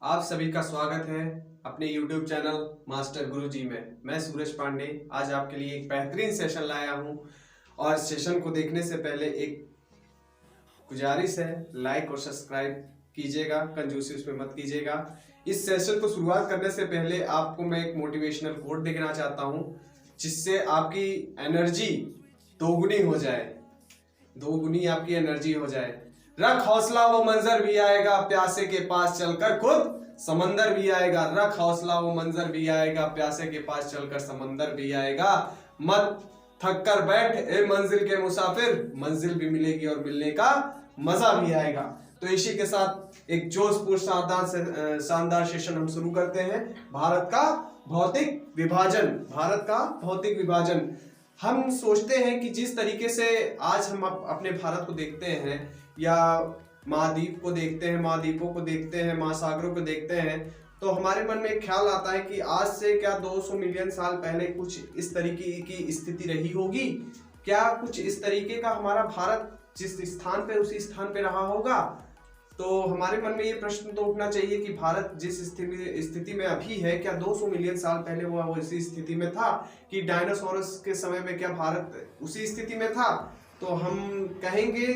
आप सभी का स्वागत है अपने YouTube चैनल मास्टर गुरुजी में। मैं सूरज पांडे आज आपके लिए एक बेहतरीन सेशन लाया हूं और सेशन को देखने से पहले एक गुजारिश है, लाइक और सब्सक्राइब कीजिएगा, कंजूसी उसमें मत कीजिएगा। इस सेशन को शुरुआत करने से पहले आपको मैं एक मोटिवेशनल कोट देना चाहता हूं जिससे आपकी एनर्जी दोगुनी हो जाए, दोगुनी आपकी एनर्जी हो जाए। रख हौसला वो मंजर भी आएगा, प्यासे के पास चलकर खुद समंदर भी आएगा। रख हौसला वो मंजर भी आएगा, प्यासे के पास चलकर समंदर भी आएगा। मत थक कर बैठ ए मंजिल के मुसाफिर, मंजिल भी मिलेगी और मिलने का मजा भी आएगा। तो इसी के साथ एक जोशपूर्ण शानदार सेशन हम शुरू करते हैं। भारत का भौतिक विभाजन, भारत का भौतिक विभाजन। हम सोचते हैं कि जिस तरीके से आज हम अपने भारत को देखते हैं या महाद्वीप को देखते हैं, महाद्वीपों को देखते हैं, महासागरों को देखते हैं, तो हमारे मन में एक ख्याल आता है कि आज से क्या 200 मिलियन साल पहले कुछ इस तरीके की स्थिति रही होगी? क्या कुछ इस तरीके का हमारा भारत जिस स्थान पे उसी स्थान पे रहा होगा? तो हमारे मन में ये प्रश्न तो उठना चाहिए कि भारत जिस स्थिति में अभी है, क्या 200 मिलियन साल पहले वो इसी स्थिति में था? कि डायनासोरस के समय में क्या भारत उसी स्थिति में था? तो हम कहेंगे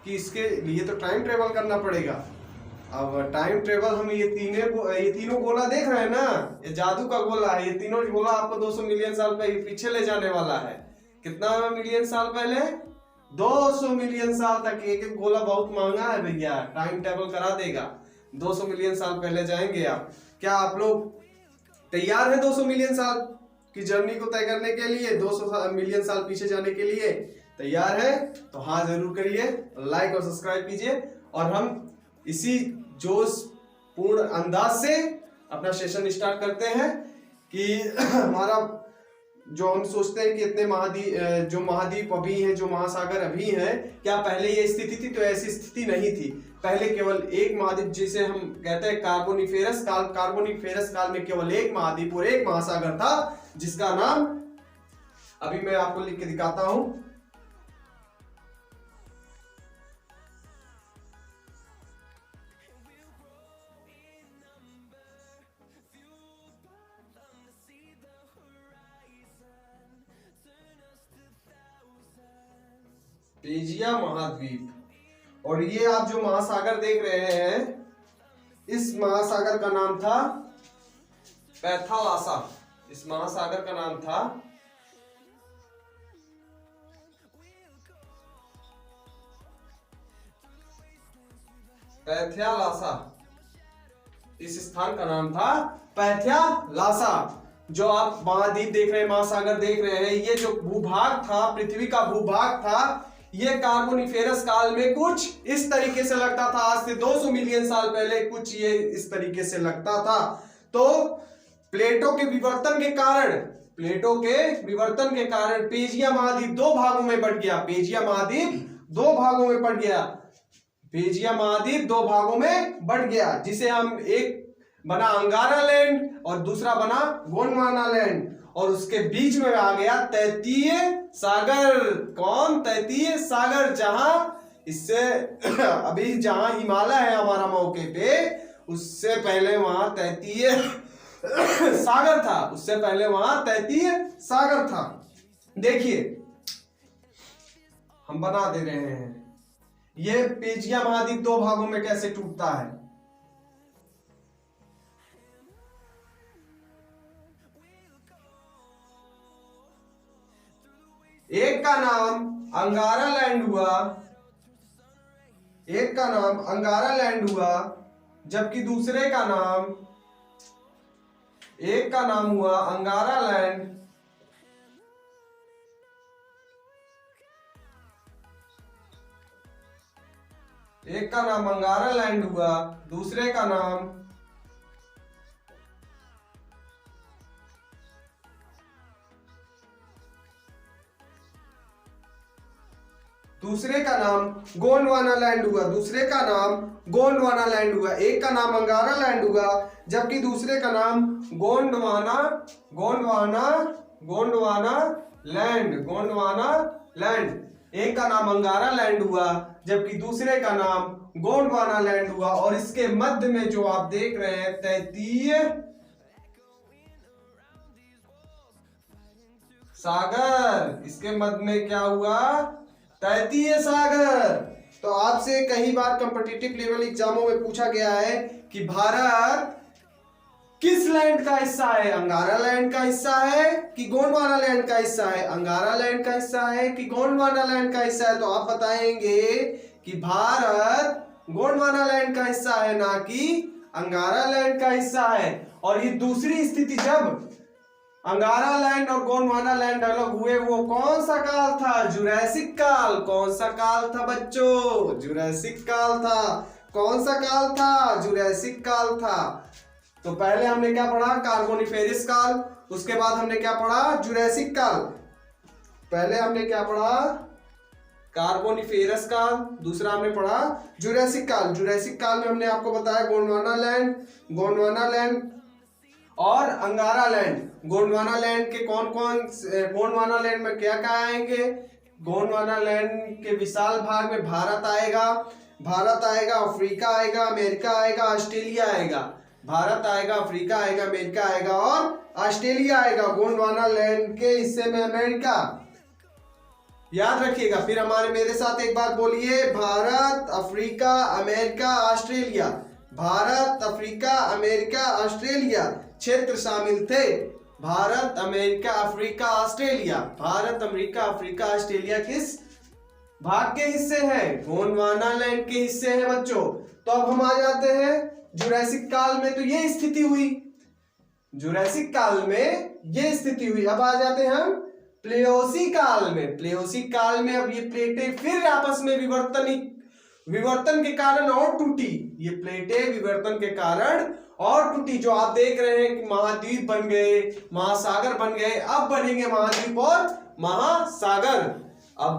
कि इसके लिए तो टाइम ट्रेवल करना पड़ेगा। अब टाइम ट्रेवल हम ये तीनों गोला देख रहे हैं ना, ये जादू का गोला है। ये तीनों गोला आपको 200 मिलियन साल पीछे ले जाने वाला है। कितना मिलियन साल पहले? 200 मिलियन साल तक। एक एक गोला बहुत महंगा है भैया, टाइम ट्रेवल करा देगा। 200 मिलियन साल पहले जाएंगे आप। क्या आप लोग तैयार हैं 200 मिलियन साल की जर्नी को तय करने के लिए? 200 मिलियन साल पीछे जाने के लिए तैयार है? तो हाँ जरूर करिए, लाइक और सब्सक्राइब कीजिए और हम इसी जोश पूर्ण अंदाज से अपना सेशन स्टार्ट करते हैं कि हमारा जो हम सोचते हैं कि इतने महाद्वीप अभी हैं, जो महासागर अभी हैं, क्या पहले ये स्थिति थी? तो ऐसी स्थिति नहीं थी। पहले केवल एक महाद्वीप, जिसे हम कहते हैं कार्बोनिफेरस काल में केवल एक महाद्वीप और एक महासागर था, जिसका नाम अभी मैं आपको लिख के दिखाता हूं। पेजिया महाद्वीप। और ये आप जो महासागर देख रहे हैं, इस महासागर का नाम था पैथालासा। इस महासागर का नाम था पैथालासा। इस स्थान का नाम था पैथालासा। जो आप महाद्वीप देख रहे हैं, महासागर देख रहे हैं, ये जो भूभाग था, पृथ्वी का भूभाग था, ये कार्बोनिफेरस काल में कुछ इस तरीके से लगता था। आज से 200 मिलियन साल पहले कुछ ये इस तरीके से लगता था। तो प्लेटों के विवर्तन के कारण पेजिया महाद्वीप दो भागों में बट गया। पेजिया महाद्वीप दो भागों में बट गया, जिसे हम एक बना अंगारा लैंड और दूसरा बना गोंडवाना लैंड, और उसके बीच में आ गया तैतीय सागर। कौन? तैतीय सागर। जहां इससे अभी जहां हिमालय है हमारा मौके पे, उससे पहले वहां तैतीय सागर था। उससे पहले वहां तैतीय सागर था। देखिए हम बना दे रहे हैं, ये पेजिया महाद्वीप दो भागों में कैसे टूटता है। एक का नाम अंगारा लैंड हुआ, जबकि दूसरे का नाम, एक का नाम हुआ अंगारा लैंड, हुआ, दूसरे का नाम गोंडवाना लैंड हुआ। एक का नाम अंगारा लैंड हुआ, जबकि दूसरे का नाम गोंडवाना लैंड। एक का नाम अंगारा लैंड हुआ, जबकि दूसरे का नाम गोंडवाना लैंड हुआ। और इसके मध्य में जो आप देख रहे हैं तैतीय सागर, इसके मध्य में क्या हुआ? तैतीय सागर। तो आपसे कई बार कॉम्पिटिटिव लेवल एग्जामों में पूछा गया है कि भारत किस लैंड का हिस्सा है? अंगारा लैंड का हिस्सा है कि गोंडवाना लैंड का हिस्सा है? अंगारा लैंड का हिस्सा है कि गोंडवाना लैंड का हिस्सा है? तो आप बताएंगे कि भारत गोंडवाना लैंड का हिस्सा है, ना कि अंगारा लैंड का हिस्सा है। और ये दूसरी स्थिति जब अंगारा लैंड और गोंडवाना लैंड अलग हुए, वो कौन सा काल था? जुरैसिक काल। कौन सा काल था बच्चों? जुरैसिक काल था। कौन सा काल था? जुरैसिक काल था। तो पहले हमने क्या पढ़ा? कार्बोनिफेरस काल। उसके बाद हमने क्या पढ़ा? जुरैसिक काल। पहले हमने क्या पढ़ा? कार्बोनिफेरस काल। दूसरा हमने पढ़ा जुरैसिक काल। जुरैसिक काल में हमने आपको बताया गोंडवाना लैंड और अंगारा लैंड। गोंडवाना लैंड के कौन कौन, गोंडवाना लैंड में क्या क्या आएंगे? गोंडवाना लैंड के विशाल भाग में भारत आएगा, अफ्रीका आएगा, अमेरिका आएगा, ऑस्ट्रेलिया आएगा। भारत आएगा, अफ्रीका आएगा, अमेरिका आएगा और ऑस्ट्रेलिया आएगा। गोंडवाना लैंड के हिस्से में अमेरिका। याद रखिएगा। फिर मेरे साथ एक बार बोलिए, Bharat, Africa, America, Australia. Bharat, Africa, America, Australia क्षेत्र शामिल थे। Bharat, America, Africa, Australia. Bharat, America, Africa, Australia किस भाग के हिस्से हैं? गोंडवाना लैंड के हिस्से हैं बच्चों। तो अब हम आ जाते हैं जुरैसिक काल में। तो ये स्थिति हुई, जुरैसिक काल में ये स्थिति हुई। अब आ जाते हैं हम प्लेओसी काल में। प्लेओसी काल में अब ये प्लेटें फिर आपस में विवर्तन के कारण और टूटी। ये प्लेटें विवर्तन के कारण और टूटी। जो आप देख रहे हैं कि महाद्वीप बन गए, महासागर बन गए। अब बनेंगे महाद्वीप और महासागर। अब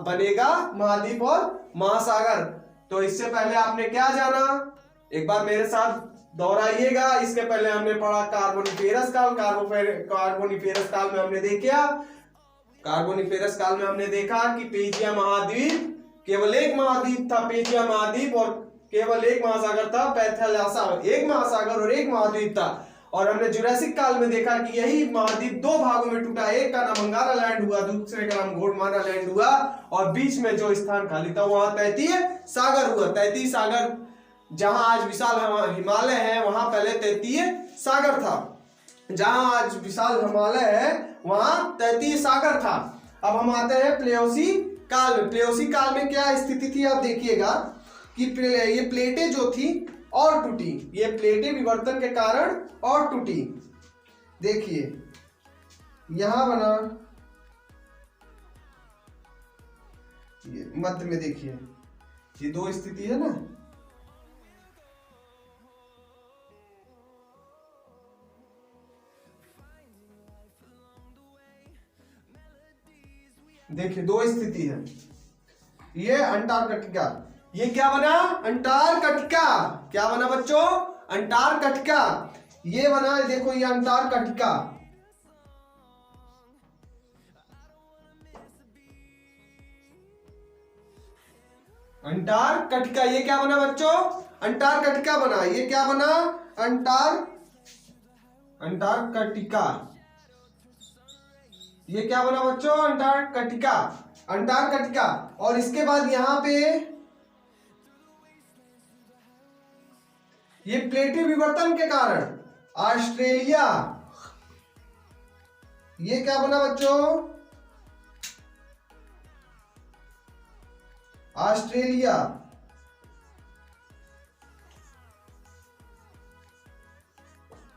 बनेगा महाद्वीप और महासागर। तो इससे पहले आपने क्या जाना? एक बार मेरे साथ दोहराइएगा। इसके पहले हमने पढ़ा कार्बोनिफेरस काल। कार्बोनिफेरस काल में हमने देखा कि पेजिया महाद्वीप केवल एक महाद्वीप था, पेजिया महाद्वीप, और केवल एक महासागर था, पैथालासा। एक महासागर और एक महाद्वीप था। और हमने जुरैसिक काल में देखा कि यही महाद्वीप दो भागों में टूटा। एक का नाम अंगारा लैंड हुआ, दूसरे का नाम गोंडवाना लैंड हुआ, और बीच में जो स्थान खाली था वहां तैतीय सागर हुआ। तैतीय सागर, जहां आज विशाल हिमालय है, वहां पहले तैतीय सागर था। जहां आज विशाल हिमालय है वहां तैतीय सागर था। अब हम आते हैं प्लेओसी काल में। प्लेओसी काल में क्या स्थिति थी आप देखिएगा कि ये प्लेटें जो थी और टूटी। ये प्लेटें विवर्तन के कारण और टूटी। देखिए यहां बना, ये मध्य में देखिए, ये दो स्थिति है ना। देखिए दो स्थिति है। ये अंटार्कटिका, ये क्या बना? अंटार्कटिका। क्या बना बच्चों? अंटार्कटिका। ये बना, देखो ये अंटार्कटिका। अंटार्कटिका, ये क्या बना बच्चों? अंटार्कटिका बना। ये क्या बना? अंटार्कटिका। ये क्या बना बच्चों? अंटार्कटिका। और इसके बाद यहां पे ये प्लेटें विवर्तन के कारण ऑस्ट्रेलिया। ये क्या बना बच्चों? ऑस्ट्रेलिया।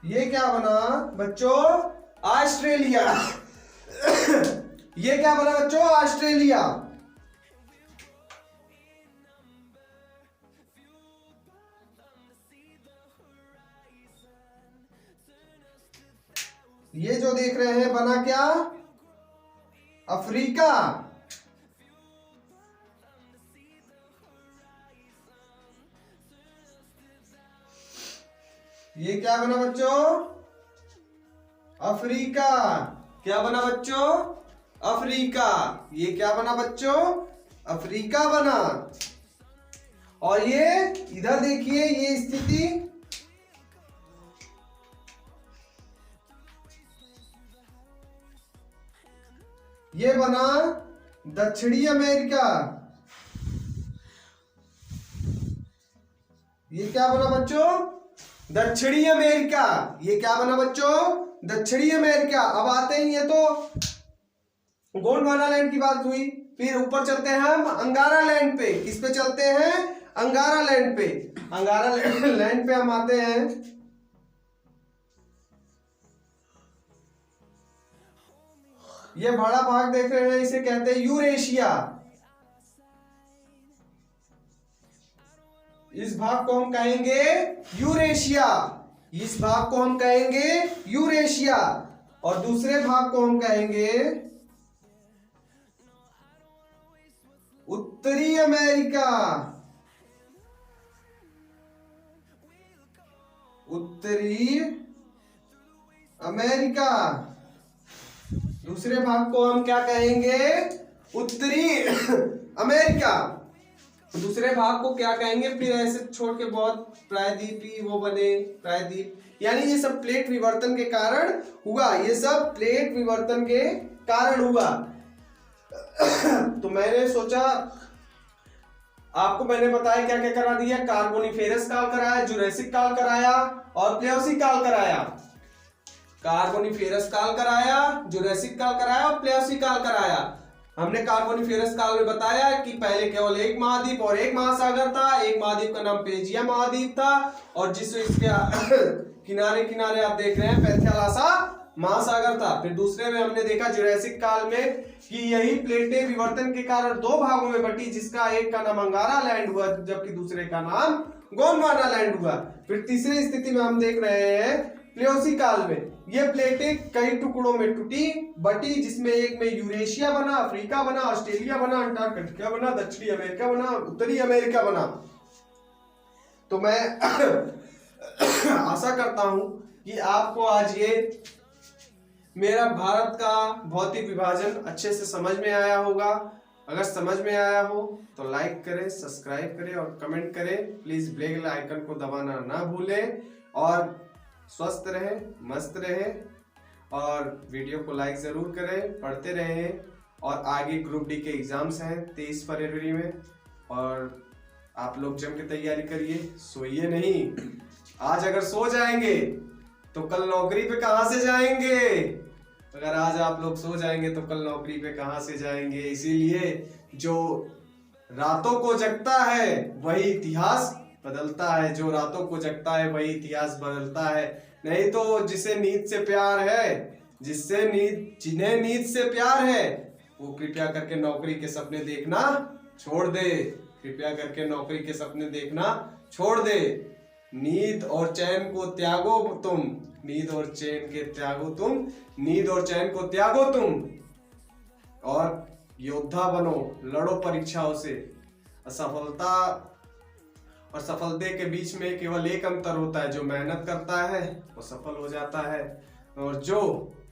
ये क्या बना बच्चों? ऑस्ट्रेलिया। ये क्या बना बच्चों? ऑस्ट्रेलिया। ये जो देख रहे हैं बना क्या? अफ्रीका। ये क्या बना बच्चों? अफ्रीका। क्या बना बच्चों? अफ्रीका। ये क्या बना बच्चों? अफ्रीका बना। और ये इधर देखिए ये स्थिति ये बना दक्षिणी अमेरिका। ये क्या बना बच्चों? दक्षिणी अमेरिका। ये क्या बना बच्चों? दक्षिणी अमेरिका। अब आते ही ये तो गोंडवाना लैंड की बात हुई, फिर ऊपर चलते हैं हम अंगारा लैंड पे। किस पे चलते हैं? अंगारा लैंड पे। अंगारा लैंड पे हम आते हैं। ये बड़ा भाग देख रहे हैं, इसे कहते हैं यूरेशिया। इस भाग को हम कहेंगे यूरेशिया। इस भाग को हम कहेंगे यूरेशिया। और दूसरे भाग को हम कहेंगे उत्तरी अमेरिका। उत्तरी अमेरिका। दूसरे भाग को हम क्या कहेंगे? उत्तरी अमेरिका। दूसरे भाग को क्या कहेंगे? फिर ऐसे छोड़ के बहुत प्रायद्वीपी वो बने, प्रायद्वीप, यानी ये सब प्लेट विवर्तन के कारण हुआ। ये सब प्लेट विवर्तन के कारण हुआ। तो मैंने सोचा आपको मैंने बताया क्या क्या करा दिया। कार्बोनिफेरस काल कराया, जुरेसिक काल कराया और प्लेयोसिक काल कराया। कार्बोनिफेरस काल कराया, जुरेसिक काल कराया और प्लेयोसिक काल कराया। हमने कार्बोनिफेरस काल में बताया कि पहले केवल एक महाद्वीप और एक महासागर था। एक महाद्वीप का नाम पेजिया महाद्वीप था और जिससे इसके किनारे किनारे आप देख रहे हैं पैंथेलासा महासागर था। फिर दूसरे में हमने देखा जुरासिक काल में कि यही प्लेटें विवर्तन के कारण दो भागों में बटी, जिसका एक का नाम अंगारा लैंड हुआ जबकि दूसरे का नाम गोंडवाना लैंड हुआ। फिर तीसरी स्थिति में हम देख रहे हैं प्लेयोसिक काल में ये प्लेटें कई टुकड़ों में टूटी बटी, जिसमें एक में यूरेशिया बना, अफ्रीका बना, ऑस्ट्रेलिया बना, अंटार्कटिका बना, दक्षिणी अमेरिका बना, उत्तरी अमेरिका बना। तो मैं आशा करता हूं कि आपको आज ये मेरा भारत का भौतिक विभाजन अच्छे से समझ में आया होगा। अगर समझ में आया हो तो लाइक करें, सब्सक्राइब करें और कमेंट करें। प्लीज बेल आइकन को दबाना ना भूलें और स्वस्थ रहें, मस्त रहें और वीडियो को लाइक जरूर करें, पढ़ते रहें। और आगे ग्रुप डी के एग्जाम्स हैं 23 फरवरी में और आप लोग जम के तैयारी करिए, सोइए नहीं। आज अगर सो जाएंगे तो कल नौकरी पे कहां से जाएंगे? अगर आज आप लोग सो जाएंगे तो कल नौकरी पे कहां से जाएंगे? इसीलिए जो रातों को जगता है वही इतिहास बदलता है। जो रातों को जगता है वही इतिहास बदलता है। नहीं तो जिसे नींद से प्यार है, जिन्हें नींद से प्यार है वो कृपया करके नौकरी के सपने देखना छोड़ दे। कृपया करके नौकरी के सपने देखना छोड़ दे। नींद और चैन को त्यागो तुम, नींद और चैन के त्यागो तुम, नींद और चैन को त्यागो तुम और योद्धा बनो, लड़ो परीक्षाओं से। असफलता और सफलता के बीच में केवल एक अंतर होता है, जो मेहनत करता है वो सफल हो जाता है और जो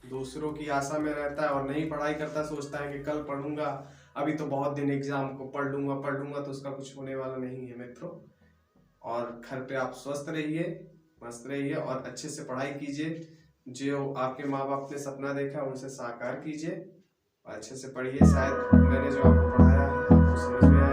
दूसरों की आशा में रहता है और नहीं पढ़ाई करता, सोचता है कि कल पढ़ूंगा, अभी तो बहुत दिन एग्जाम को पढ़ लूंगा, तो उसका कुछ होने वाला नहीं है मित्रों। और घर पे आप स्वस्थ रहिए, मस्त रहिए और अच्छे से पढ़ाई कीजिए। जो आपके माँ बाप ने सपना देखा उनसे साकार कीजिए और अच्छे से पढ़िए। शायद मैंने जो आपको पढ़ाया है आपको समझ में